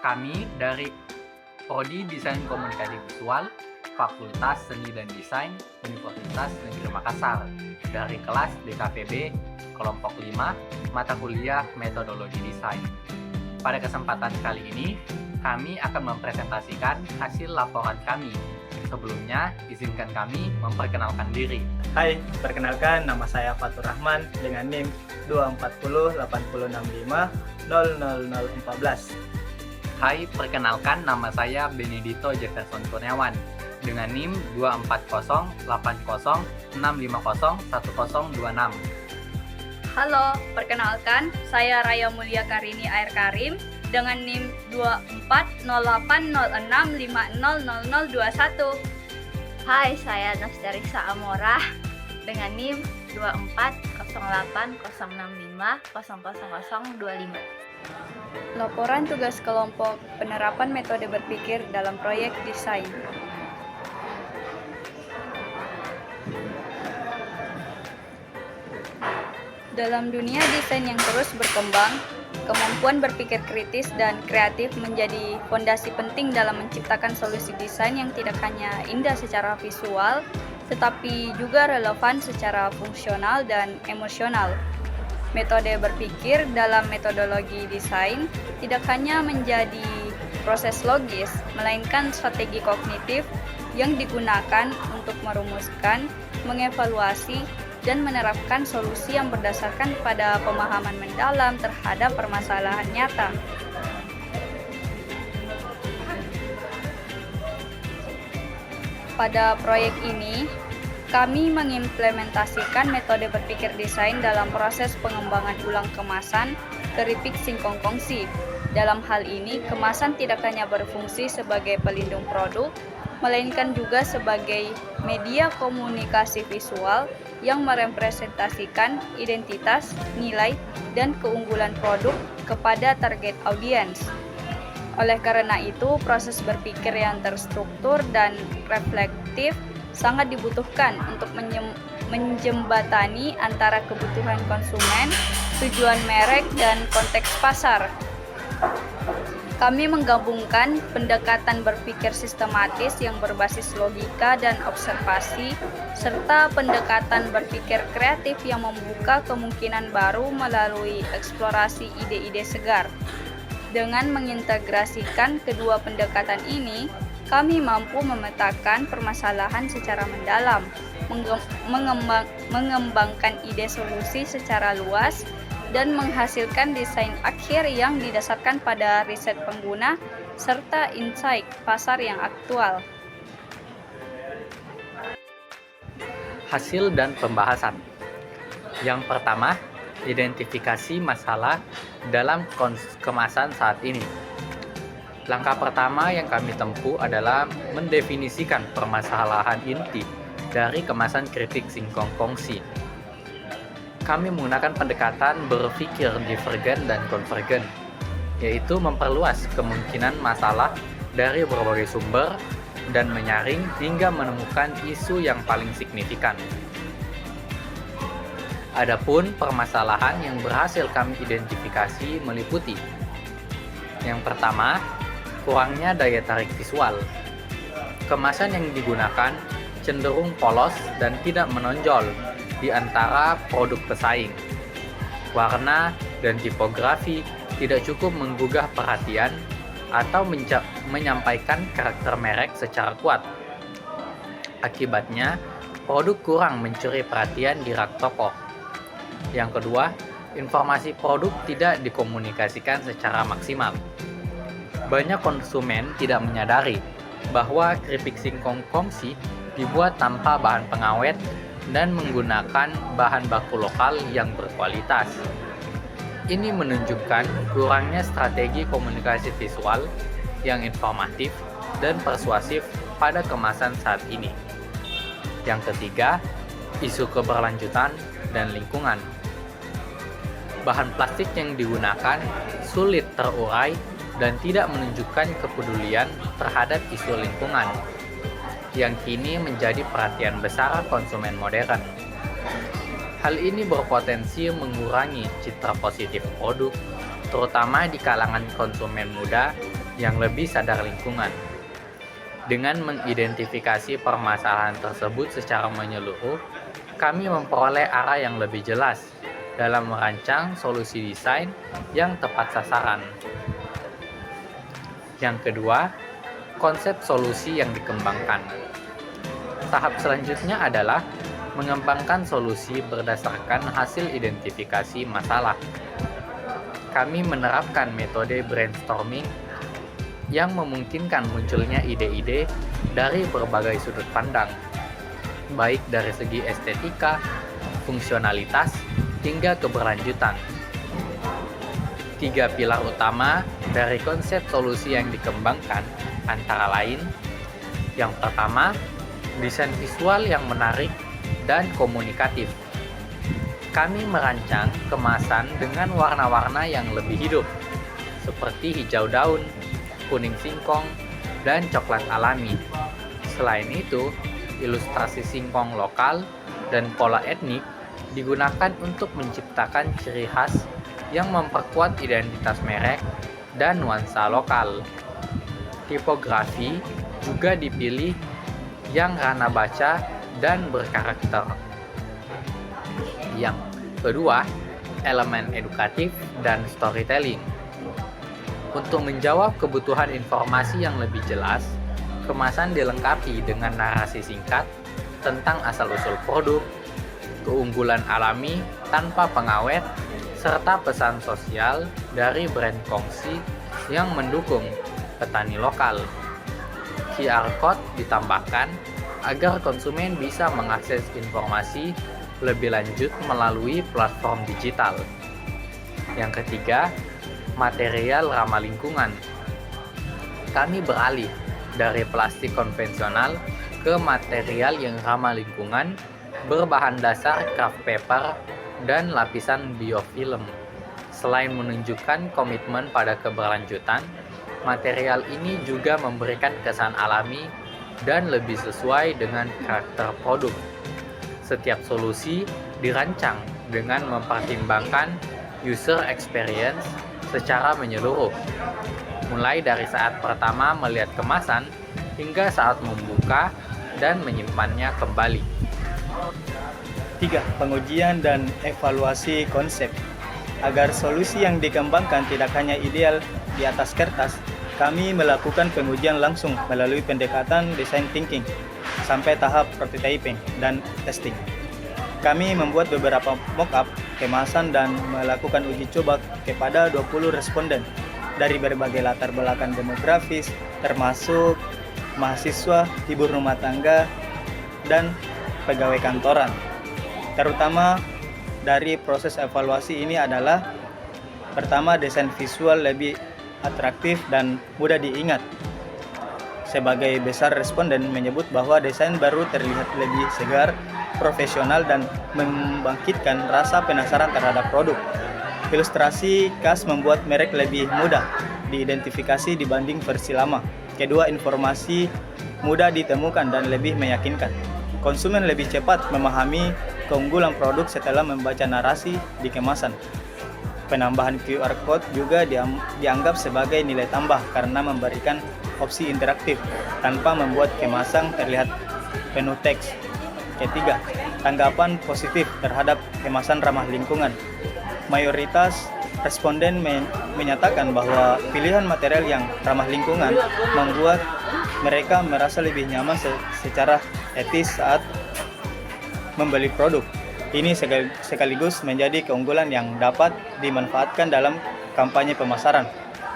Kami dari Prodi Desain Komunikasi Visual, Fakultas Seni dan Desain, Universitas Negeri Makassar, dari kelas DKVB, kelompok 5, mata kuliah Metodologi Desain. Pada kesempatan kali ini, kami akan mempresentasikan hasil laporan kami. Sebelumnya, izinkan kami memperkenalkan diri. Hai, perkenalkan nama saya Fatur Rahman dengan NIM 2408065 00014. Hai, perkenalkan nama saya Benedito Jefferson Kurniawan dengan NIM 24080650126. Halo, perkenalkan saya Raya Mulia Karini Air Karim dengan NIM 240806500021. Hai, saya Nostarisa Amora dengan NIM 2408065000025. Laporan tugas kelompok penerapan metode berpikir dalam proyek desain. Dalam dunia desain yang terus berkembang, kemampuan berpikir kritis dan kreatif menjadi fondasi penting dalam menciptakan solusi desain yang tidak hanya indah secara visual, tetapi juga relevan secara fungsional dan emosional. Metode berpikir dalam metodologi desain tidak hanya menjadi proses logis, melainkan strategi kognitif yang digunakan untuk merumuskan, mengevaluasi, dan menerapkan solusi yang berdasarkan pada pemahaman mendalam terhadap permasalahan nyata. Pada proyek ini, kami mengimplementasikan metode berpikir desain dalam proses pengembangan ulang kemasan keripik singkong kongsi. Dalam hal ini, kemasan tidak hanya berfungsi sebagai pelindung produk, melainkan juga sebagai media komunikasi visual yang merepresentasikan identitas, nilai, dan keunggulan produk kepada target audiens. Oleh karena itu, proses berpikir yang terstruktur dan reflektif sangat dibutuhkan untuk menjembatani antara kebutuhan konsumen, tujuan merek, dan konteks pasar. Kami menggabungkan pendekatan berpikir sistematis yang berbasis logika dan observasi, serta pendekatan berpikir kreatif yang membuka kemungkinan baru melalui eksplorasi ide-ide segar. Dengan mengintegrasikan kedua pendekatan ini, kami mampu memetakan permasalahan secara mendalam, mengembangkan ide solusi secara luas, dan menghasilkan desain akhir yang didasarkan pada riset pengguna serta insight pasar yang aktual. Hasil dan pembahasan. Yang pertama, identifikasi masalah dalam kemasan saat ini. Langkah pertama yang kami tempuh adalah mendefinisikan permasalahan inti dari kemasan keripik singkong kongsi. Kami menggunakan pendekatan berpikir divergen dan konvergen, yaitu memperluas kemungkinan masalah dari berbagai sumber dan menyaring hingga menemukan isu yang paling signifikan. Adapun permasalahan yang berhasil kami identifikasi meliputi: yang pertama, kurangnya daya tarik visual. Kemasan yang digunakan cenderung polos dan tidak menonjol di antara produk pesaing. Warna dan tipografi tidak cukup menggugah perhatian atau menyampaikan karakter merek secara kuat. Akibatnya, produk kurang mencuri perhatian di rak toko. Yang kedua, informasi produk tidak dikomunikasikan secara maksimal. Banyak konsumen tidak menyadari bahwa keripik singkong kongsi dibuat tanpa bahan pengawet dan menggunakan bahan baku lokal yang berkualitas. Ini menunjukkan kurangnya strategi komunikasi visual yang informatif dan persuasif pada kemasan saat ini. Yang ketiga, isu keberlanjutan dan lingkungan. Bahan plastik yang digunakan sulit terurai dan tidak menunjukkan kepedulian terhadap isu lingkungan, yang kini menjadi perhatian besar konsumen modern. Hal ini berpotensi mengurangi citra positif produk, terutama di kalangan konsumen muda yang lebih sadar lingkungan. Dengan mengidentifikasi permasalahan tersebut secara menyeluruh, kami memperoleh arah yang lebih jelas dalam merancang solusi desain yang tepat sasaran. Yang kedua, konsep solusi yang dikembangkan. Tahap selanjutnya adalah mengembangkan solusi berdasarkan hasil identifikasi masalah. Kami menerapkan metode brainstorming yang memungkinkan munculnya ide-ide dari berbagai sudut pandang, baik dari segi estetika, fungsionalitas, hingga keberlanjutan. 3 pilar utama dari konsep solusi yang dikembangkan antara lain: yang pertama, desain visual yang menarik dan komunikatif. Kami merancang kemasan dengan warna-warna yang lebih hidup, seperti hijau daun, kuning singkong, dan coklat alami. Selain itu, ilustrasi singkong lokal dan pola etnik digunakan untuk menciptakan ciri khas yang memperkuat identitas merek dan nuansa lokal. Tipografi juga dipilih yang rana baca dan berkarakter. Yang kedua, elemen edukatif dan storytelling. Untuk menjawab kebutuhan informasi yang lebih jelas, kemasan dilengkapi dengan narasi singkat tentang asal-usul produk, keunggulan alami tanpa pengawet, serta pesan sosial dari brand kongsi yang mendukung petani lokal. QR Code ditambahkan agar konsumen bisa mengakses informasi lebih lanjut melalui platform digital. Yang ketiga, material ramah lingkungan. Kami beralih dari plastik konvensional ke material yang ramah lingkungan berbahan dasar craft paper dan lapisan biofilm. Selain menunjukkan komitmen pada keberlanjutan, material ini juga memberikan kesan alami dan lebih sesuai dengan karakter produk. Setiap solusi dirancang dengan mempertimbangkan user experience secara menyeluruh, mulai dari saat pertama melihat kemasan hingga saat membuka dan menyimpannya kembali. 3. Pengujian dan evaluasi konsep. Agar solusi yang dikembangkan tidak hanya ideal di atas kertas, kami melakukan pengujian langsung melalui pendekatan design thinking sampai tahap prototyping dan testing. Kami membuat beberapa mock-up kemasan dan melakukan uji coba kepada 20 responden dari berbagai latar belakang demografis, termasuk mahasiswa, ibu rumah tangga, dan pegawai kantoran. Terutama dari proses evaluasi ini adalah pertama, desain visual lebih atraktif dan mudah diingat. Sebagai besar responden menyebut bahwa desain baru terlihat lebih segar, profesional, dan membangkitkan rasa penasaran terhadap produk. Ilustrasi khas membuat merek lebih mudah diidentifikasi dibanding versi lama. Kedua, informasi mudah ditemukan dan lebih meyakinkan. Konsumen lebih cepat memahami keunggulan produk setelah membaca narasi di kemasan. Penambahan QR Code juga dianggap sebagai nilai tambah karena memberikan opsi interaktif tanpa membuat kemasan terlihat penuh teks. Ketiga, tanggapan positif terhadap kemasan ramah lingkungan. Mayoritas responden menyatakan bahwa pilihan material yang ramah lingkungan membuat mereka merasa lebih nyaman secara etis saat membeli produk. Ini sekaligus menjadi keunggulan yang dapat dimanfaatkan dalam kampanye pemasaran.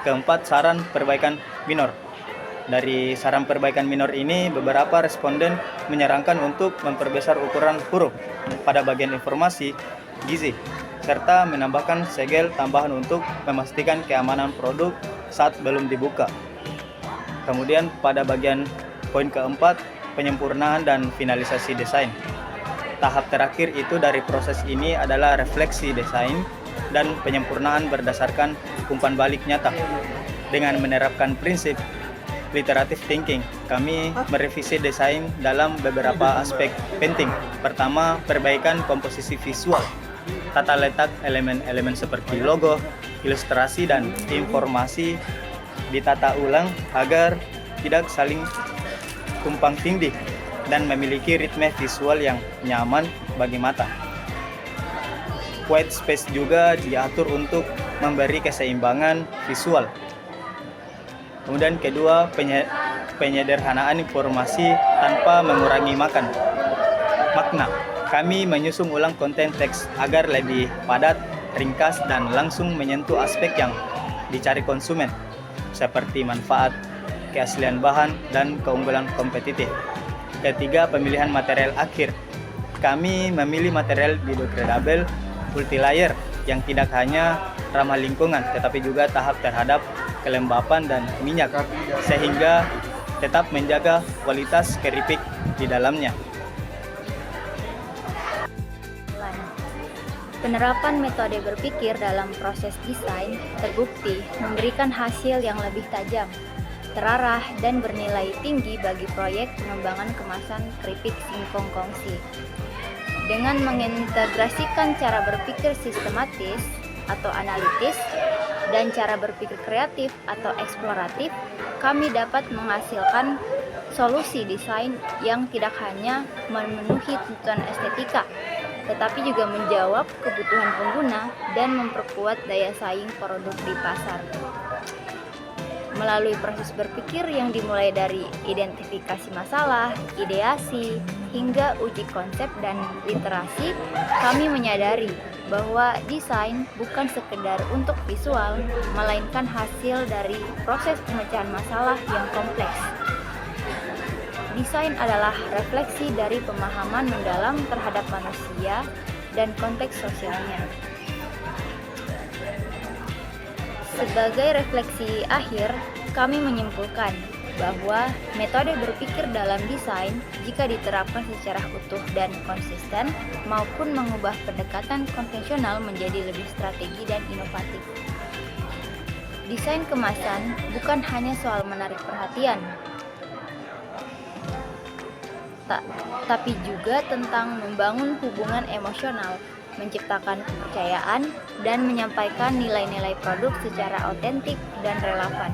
Keempat, saran perbaikan minor. Dari saran perbaikan minor ini, beberapa responden menyarankan untuk memperbesar ukuran huruf pada bagian informasi gizi, serta menambahkan segel tambahan untuk memastikan keamanan produk saat belum dibuka. Kemudian pada bagian poin keempat, penyempurnaan dan finalisasi desain. Tahap terakhir itu dari proses ini adalah refleksi desain dan penyempurnaan berdasarkan umpan balik nyata. Dengan menerapkan prinsip iterative thinking, kami merevisi desain dalam beberapa aspek penting. Pertama, perbaikan komposisi visual. Tata letak elemen-elemen seperti logo, ilustrasi, dan informasi ditata ulang agar tidak saling tumpang tindih dan memiliki ritme visual yang nyaman bagi mata. White space juga diatur untuk memberi keseimbangan visual. Kemudian kedua, penyederhanaan informasi tanpa mengurangi makna. Kami menyusun ulang konten teks agar lebih padat, ringkas, dan langsung menyentuh aspek yang dicari konsumen, seperti manfaat, keaslian bahan, dan keunggulan kompetitif. Ketiga, pemilihan material akhir. Kami memilih material biodegradable multilayer yang tidak hanya ramah lingkungan, tetapi juga tahap terhadap kelembapan dan minyak, sehingga tetap menjaga kualitas keripik di dalamnya. Penerapan metode berpikir dalam proses desain terbukti memberikan hasil yang lebih tajam, terarah, dan bernilai tinggi bagi proyek pengembangan kemasan keripik singkong kongsi. Dengan mengintegrasikan cara berpikir sistematis atau analitis dan cara berpikir kreatif atau eksploratif, kami dapat menghasilkan solusi desain yang tidak hanya memenuhi tuntutan estetika, tetapi juga menjawab kebutuhan pengguna dan memperkuat daya saing produk di pasar. Melalui proses berpikir yang dimulai dari identifikasi masalah, ideasi, hingga uji konsep dan literasi, kami menyadari bahwa desain bukan sekedar untuk visual, melainkan hasil dari proses pemecahan masalah yang kompleks. Desain adalah refleksi dari pemahaman mendalam terhadap manusia dan konteks sosialnya. Sebagai refleksi akhir, kami menyimpulkan bahwa metode berpikir dalam desain, jika diterapkan secara utuh dan konsisten, maupun mengubah pendekatan konvensional menjadi lebih strategi dan inovatif. Desain kemasan bukan hanya soal menarik perhatian, tapi juga tentang membangun hubungan emosional, menciptakan kepercayaan, dan menyampaikan nilai-nilai produk secara autentik dan relevan.